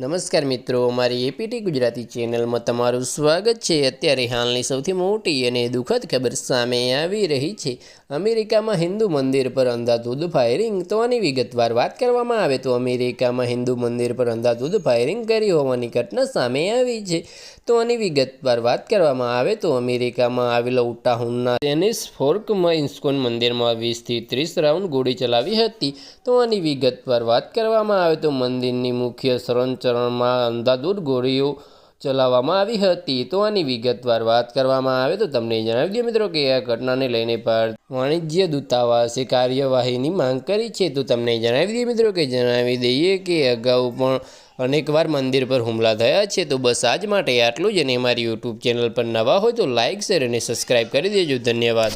નમસ્કાર મિત્રો, અમારી એપીટી ગુજરાતી ચેનલમાં તમારું સ્વાગત છે। અત્યારે હાલની સૌથી મોટી અને દુઃખદ ખબર સામે આવી રહી છે। અમેરિકામાં હિન્દુ મંદિર પર અંધાધૂંધ ફાયરિંગ। તો આની વિગતવાર વાત કરવામાં આવે તો અમેરિકામાં હિન્દુ મંદિર પર અંધાધૂંધ ફાયરિંગ કરી હોવાની ઘટના સામે આવી છે। તો આની વિગતવાર વાત કરવામાં આવે તો અમેરિકામાં આવેલા ઉટાહુના ટેનિસ ફોર્કમાં ઇસ્કોન મંદિરમાં 20થી 30 રાઉન્ડ ગોળી ચલાવી હતી। તો આની વિગતવાર વાત કરવામાં આવે તો મંદિરની મુખ્ય ચરણમાં અંધાધૂંધ ગોળીઓ ચલાવવામાં આવી હતી। તો આની વિગતવાર વાત કરવામાં આવે તો તમને જણાવી દઈએ મિત્રો કે આ ઘટનાને લઈને ભારતીય વાણિજ્ય દૂતાવાસે કાર્યવાહીની માંગ કરી છે। તો તમને જણાવી દઈએ કે અગાઉ પણ અનેકવાર મંદિર પર હુમલા થયા છે। તો બસ આજ માટે આટલું જ, અને અમારી યુટ્યુબ ચેનલ પર નવા હોય તો લાઇક, શેર અને સબસ્ક્રાઈબ કરી દેજો। ધન્યવાદ।